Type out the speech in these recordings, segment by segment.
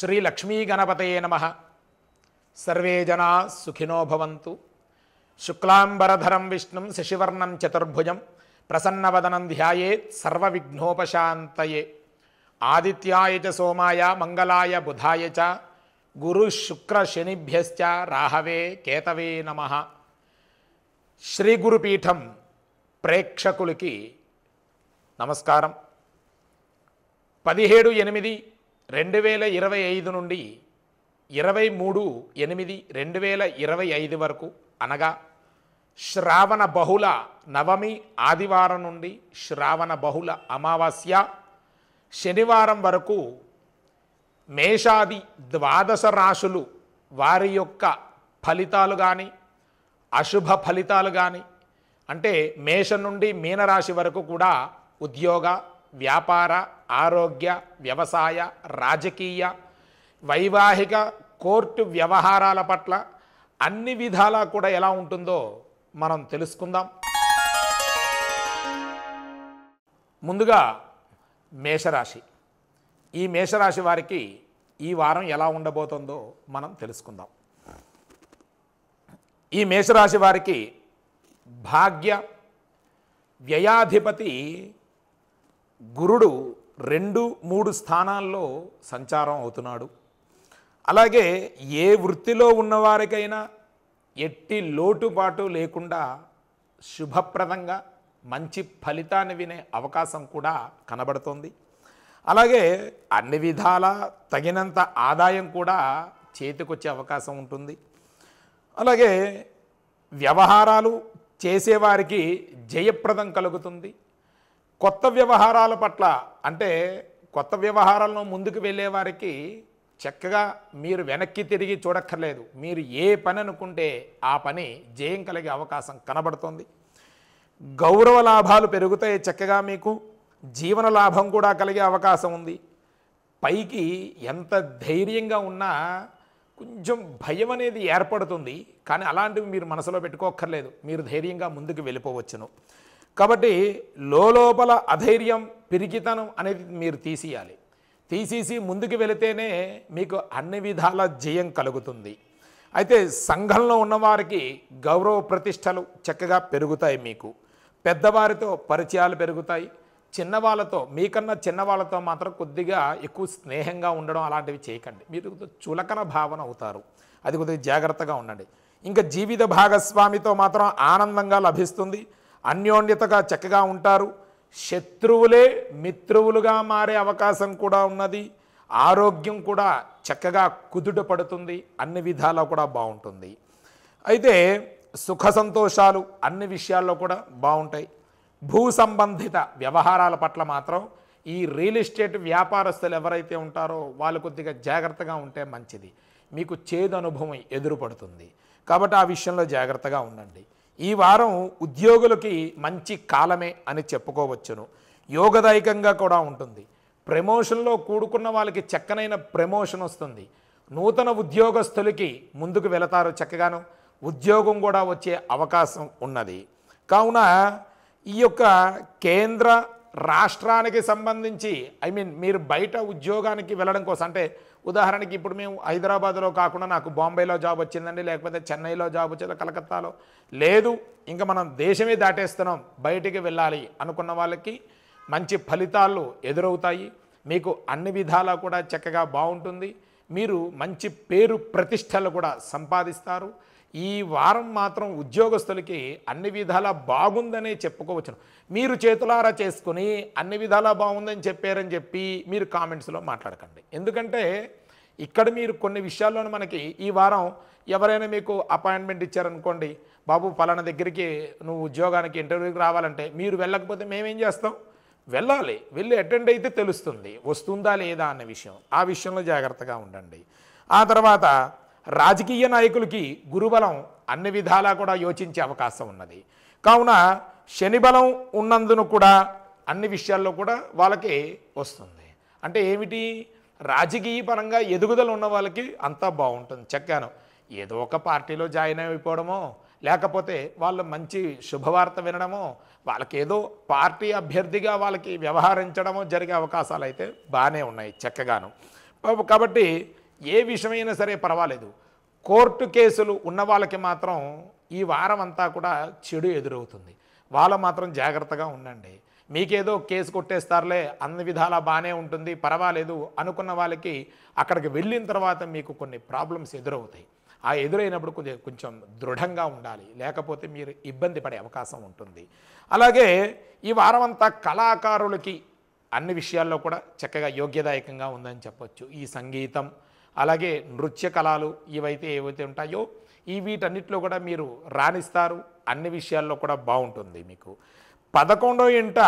శ్రీ లక్ష్మీ గణపతయే నమః. సర్వే జనా సుఖినో భవంతు. శుక్లాంబరధరం విష్ణుం శశివర్ణం చతుర్భుజం ప్రసన్నవదనం ధ్యాయేత్ సర్వవిఘ్నోపశాంతయే. ఆదిత్యాయ చ సోమాయ మంగళాయ బుధాయ చ గురు శుక్ర శనిభ్యశ్చ రాహవే కేతవే నమః. శ్రీ గురుపీఠం ప్రేక్షకులకి నమస్కారం. 17/8/2025 నుండి 23/8/2025 వరకు అనగా శ్రావణ బహుళ నవమి ఆదివారం నుండి శ్రావణ బహుళ అమావాస్య శనివారం వరకు మేషాది 12 రాశులు వారి యొక్క ఫలితాలు కానీ అశుభ ఫలితాలు కానీ అంటే మేషం నుండి మీనరాశి వరకు కూడా ఉద్యోగ వ్యాపార ఆరోగ్య వ్యవసాయ రాజకీయ వైవాహిక కోర్టు వ్యవహారాల పట్ల అన్ని విధాలా కూడా ఎలా ఉంటుందో మనం తెలుసుకుందాం. ముందుగా మేషరాశి. ఈ మేషరాశి వారికి ఈ వారం ఎలా ఉండబోతుందో మనం తెలుసుకుందాం. ఈ మేషరాశి వారికి భాగ్య వ్యయాధిపతి గురుడు 2-3 స్థానాల్లో సంచారం అవుతున్నాడు. అలాగే ఏ వృత్తిలో ఉన్నవారికైనా ఎట్టి లోటుపాటు లేకుండా శుభప్రదంగా మంచి ఫలితాన్ని వినే అవకాశం కూడా కనబడుతోంది. అలాగే అన్ని విధాల తగినంత ఆదాయం కూడా చేతికొచ్చే అవకాశం ఉంటుంది. అలాగే వ్యవహారాలు చేసేవారికి జయప్రదం కలుగుతుంది. కొత్త వ్యవహారాల పట్ల అంటే కొత్త వ్యవహారాలను ముందుకు వెళ్ళేవారికి చక్కగా మీరు వెనక్కి తిరిగి చూడక్కర్లేదు. మీరు ఏ పని అనుకుంటే ఆ పని జయం కలిగే అవకాశం కనబడుతోంది. గౌరవ లాభాలు పెరుగుతాయి. చక్కగా మీకు జీవన లాభం కూడా కలిగే అవకాశం ఉంది. పైకి ఎంత ధైర్యంగా ఉన్నా కొంచెం భయం అనేది ఏర్పడుతుంది. కానీ అలాంటివి మీరు మనసులో పెట్టుకోక్కర్లేదు. మీరు ధైర్యంగా ముందుకు వెళ్ళిపోవచ్చును. కాబట్టి లోపల అధైర్యం పిరికితనం అనేది మీరు తీసేసి ముందుకు వెళితేనే మీకు అన్ని విధాల జయం కలుగుతుంది. అయితే సంఘంలో ఉన్నవారికి గౌరవ ప్రతిష్టలు చక్కగా పెరుగుతాయి. మీకు పెద్దవారితో పరిచయాలు పెరుగుతాయి. చిన్నవాళ్ళతో మీకన్నా చిన్నవాళ్ళతో మాత్రం కొద్దిగా ఎక్కువ స్నేహంగా ఉండడం అలాంటివి చేయకండి. మీరు చులకన భావన అవుతారు. అది కొద్దిగా జాగ్రత్తగా ఉండండి. ఇంకా జీవిత భాగస్వామితో మాత్రం ఆనందంగా లభిస్తుంది. అన్యోన్యతగా చక్కగా ఉంటారు. శత్రువులే మిత్రువులుగా మారే అవకాశం కూడా ఉన్నది. ఆరోగ్యం కూడా చక్కగా కుదుట పడుతుంది. అన్ని విధాల్లో కూడా బాగుంటుంది. అయితే సుఖ సంతోషాలు అన్ని విషయాల్లో కూడా బాగుంటాయి. భూ సంబంధిత వ్యవహారాల పట్ల మాత్రం ఈ రియల్ ఎస్టేట్ వ్యాపారస్తులు ఎవరైతే ఉంటారో వాళ్ళు కొద్దిగా జాగ్రత్తగా ఉంటే మంచిది. మీకు చేదు అనుభవం ఎదురుపడుతుంది. కాబట్టి ఆ విషయంలో జాగ్రత్తగా ఉండండి. ఈ వారం ఉద్యోగులకి మంచి కాలమే అని చెప్పుకోవచ్చును. యోగదాయకంగా కూడా ఉంటుంది. ప్రమోషన్లో కూడుకున్న వాళ్ళకి చక్కనైన ప్రమోషన్ వస్తుంది. నూతన ఉద్యోగస్తులకి ముందుకు వెళతారు. చక్కగాను ఉద్యోగం కూడా వచ్చే అవకాశం ఉన్నది. కావున ఈ యొక్క కేంద్ర రాష్ట్రానికి సంబంధించి మీరు బయట ఉద్యోగానికి వెళ్ళడం కోసం అంటే ఉదాహరణకి ఇప్పుడు మేము హైదరాబాద్లో కాకుండా నాకు బాంబేలో జాబ్ వచ్చిందండి, లేకపోతే చెన్నైలో జాబ్ వచ్చింది, కలకత్తాలో లేదు, ఇంకా మనం దేశమే దాటేస్తున్నాం బయటికి వెళ్ళాలి అనుకున్న వాళ్ళకి మంచి ఫలితాలు ఎదురవుతాయి. మీకు అన్ని విధాలా కూడా చక్కగా బాగుంటుంది. మీరు మంచి పేరు ప్రతిష్టలు కూడా సంపాదిస్తారు. ఈ వారం మాత్రం ఉద్యోగస్తులకి అన్ని విధాలా బాగుందనే చెప్పుకోవచ్చును. మీరు చేతులారా చేసుకుని అన్ని విధాలా బాగుందని చెప్పారని చెప్పి మీరు కామెంట్స్లో మాట్లాడకండి. ఎందుకంటే ఇక్కడ మీరు కొన్ని విషయాల్లోనూ మనకి ఈ వారం ఎవరైనా మీకు అపాయింట్మెంట్ ఇచ్చారనుకోండి, బాబు పలానా దగ్గరికి నువ్వు ఉద్యోగానికి ఇంటర్వ్యూకి రావాలంటే మీరు వెళ్ళకపోతే మేమేం చేస్తాం? వెళ్ళాలి. వెళ్ళి అటెండ్ అయితే తెలుస్తుంది వస్తుందా లేదా అన్న విషయం. ఆ విషయంలో జాగ్రత్తగా ఉండండి. ఆ తర్వాత రాజకీయ నాయకులకి గురుబలం అన్ని విధాలా కూడా యోచించే అవకాశం ఉన్నది. కావున శని బలం ఉన్నందున కూడా అన్ని విషయాల్లో కూడా వాళ్ళకి వస్తుంది. అంటే ఏమిటి? రాజకీయ పరంగా ఎదుగుదల ఉన్న వాళ్ళకి అంతా బాగుంటుంది. చక్కగాను ఏదో ఒక పార్టీలో జాయిన్ అయిపోవడమో లేకపోతే వాళ్ళు మంచి శుభవార్త వినడమో వాళ్ళకి ఏదో పార్టీ అభ్యర్థిగా వాళ్ళకి వ్యవహరించడమో జరిగే అవకాశాలు అయితే బాగానే ఉన్నాయి. చక్కగాను కాబట్టి ఏ విషయమైనా సరే పర్వాలేదు. కోర్టు కేసులు ఉన్న వాళ్ళకి మాత్రం ఈ వారం అంతా కూడా చెడు ఎదురవుతుంది. వాళ్ళ మాత్రం జాగ్రత్తగా ఉండండి. మీకేదో కేసు కొట్టేస్తారులే, అన్ని విధాలా బాగానే ఉంటుంది, పర్వాలేదు అనుకున్న వాళ్ళకి అక్కడికి వెళ్ళిన తర్వాత మీకు కొన్ని ప్రాబ్లమ్స్ ఎదురవుతాయి. ఆ ఎదురైనప్పుడు కొంచెం దృఢంగా ఉండాలి, లేకపోతే మీరు ఇబ్బంది పడే అవకాశం ఉంటుంది. అలాగే ఈ వారం అంతా కళాకారులకి అన్ని విషయాల్లో కూడా చక్కగా యోగ్యదాయకంగా ఉందని చెప్పొచ్చు. ఈ సంగీతం, అలాగే నృత్య కళలు ఏవైతే ఉంటాయో ఈ వీటన్నిటిలో కూడా మీరు రాణిస్తారు. అన్ని విషయాల్లో కూడా బాగుంటుంది మీకు. 11వ ఇంట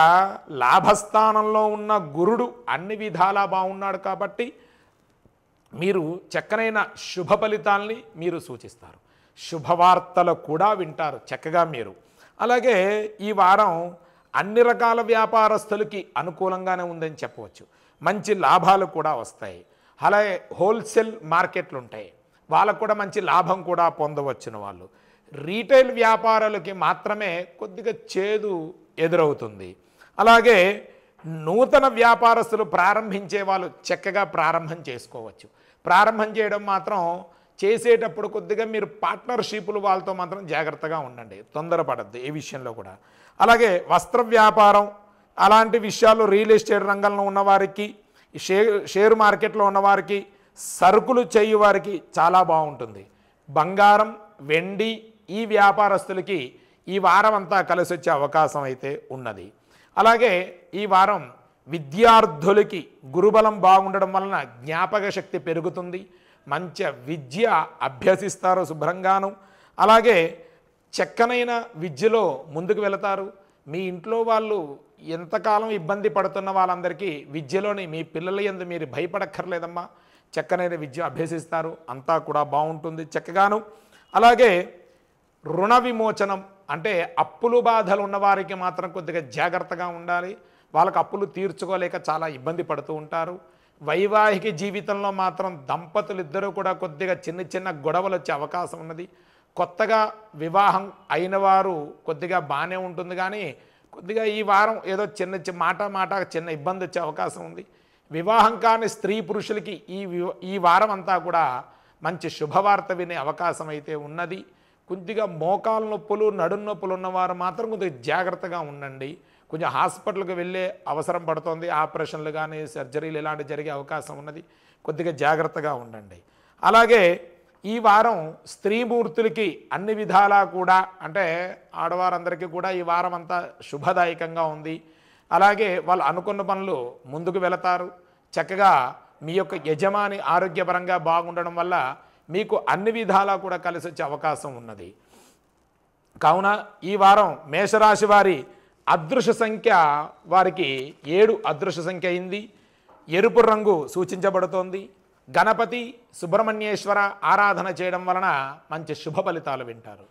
లాభస్థానంలో ఉన్న గురుడు అన్ని విధాలా బాగున్నాడు కాబట్టి మీరు చక్కనైన శుభ ఫలితాల్ని మీరు సూచిస్తారు. శుభవార్తలు కూడా వింటారు చక్కగా మీరు. అలాగే ఈ వారం అన్ని రకాల వ్యాపారస్తులకి అనుకూలంగానే ఉందని చెప్పవచ్చు. మంచి లాభాలు కూడా వస్తాయి. అలాగే హోల్సేల్ మార్కెట్లు ఉంటాయి, వాళ్ళకు కూడా మంచి లాభం కూడా పొందవచ్చును. వాళ్ళు రీటైల్ వ్యాపారాలకి మాత్రమే కొద్దిగా చేదు ఎదురవుతుంది. అలాగే నూతన వ్యాపారస్తులు ప్రారంభించే వాళ్ళు చక్కగా ప్రారంభం చేసుకోవచ్చు. ప్రారంభం చేయడం మాత్రం చేసేటప్పుడు కొద్దిగా మీరు పార్ట్నర్షిప్లు వాళ్ళతో మాత్రం జాగ్రత్తగా ఉండండి, తొందరపడద్దు ఏ విషయంలో కూడా. అలాగే వస్త్ర వ్యాపారం అలాంటి విషయాలు, రియల్ ఎస్టేట్ రంగంలో ఉన్నవారికి, షేర్ మార్కెట్లో ఉన్నవారికి, సరుకులు చేయు వారికి చాలా బాగుంటుంది. బంగారం, వెండి ఈ వ్యాపారస్తులకి ఈ వారం అంతా కలిసి వచ్చే అవకాశం అయితే ఉన్నది. అలాగే ఈ వారం విద్యార్థులకి గురుబలం బాగుండడం వలన జ్ఞాపక శక్తి పెరుగుతుంది. మంచి విద్య అభ్యసిస్తారు శుభ్రంగాను. అలాగే చక్కనైన విద్యలో ముందుకు వెళతారు. మీ ఇంట్లో వాళ్ళు ఎంతకాలం ఇబ్బంది పడుతున్న వాళ్ళందరికీ విద్యలోని మీ పిల్లల యందు మీరు భయపడక్కర్లేదమ్మా, చక్కనైన విద్య అభ్యసిస్తారు. అంతా కూడా బాగుంటుంది చక్కగాను. అలాగే రుణ విమోచనం అంటే అప్పులు బాధలు ఉన్నవారికి మాత్రం కొద్దిగా జాగ్రత్తగా ఉండాలి. వాళ్ళకి అప్పులు తీర్చుకోలేక చాలా ఇబ్బంది పడుతూ ఉంటారు. వైవాహిక జీవితంలో మాత్రం దంపతులు ఇద్దరూ కూడా కొద్దిగా చిన్న గొడవలు వచ్చే అవకాశం ఉన్నది. కొత్తగా వివాహం అయిన వారు కొద్దిగా బాగానే ఉంటుంది, కానీ కొద్దిగా ఈ వారం ఏదో మాట చిన్న ఇబ్బంది వచ్చే అవకాశం ఉంది. వివాహం కాని స్త్రీ పురుషులకి ఈ వారం అంతా కూడా మంచి శుభవార్త వినే అవకాశం అయితే ఉన్నది. కొద్దిగా మోకాలు నొప్పులు, నడుము నొప్పులు ఉన్నవారు మాత్రం కొద్దిగా జాగ్రత్తగా ఉండండి. కొంచెం హాస్పిటల్కి వెళ్ళే అవసరం పడుతుంది. ఆపరేషన్లు కానీ సర్జరీలు ఇలాంటివి జరిగే అవకాశం ఉన్నది. కొద్దిగా జాగ్రత్తగా ఉండండి. అలాగే ఈ వారం స్త్రీమూర్తులకి అన్ని విధాలా కూడా, అంటే ఆడవారందరికీ కూడా ఈ వారం అంతా శుభదాయకంగా ఉంది. అలాగే వాళ్ళు అనుకున్న పనులు ముందుకు వెళతారు. చక్కగా మీ యొక్క యజమాని ఆరోగ్యపరంగా బాగుండడం వల్ల మీకు అన్ని విధాలా కూడా కలిసి వచ్చే అవకాశం ఉన్నది. కావున ఈ వారం మేషరాశి వారి అదృశ్య సంఖ్య వారికి 7 అదృశ్య సంఖ్య అయింది. ఎరుపు రంగు సూచించబడుతోంది. గణపతి సుబ్రహ్మణ్యేశ్వర ఆరాధన చేయడం వలన మంచి శుభ ఫలితాలు వింటారు.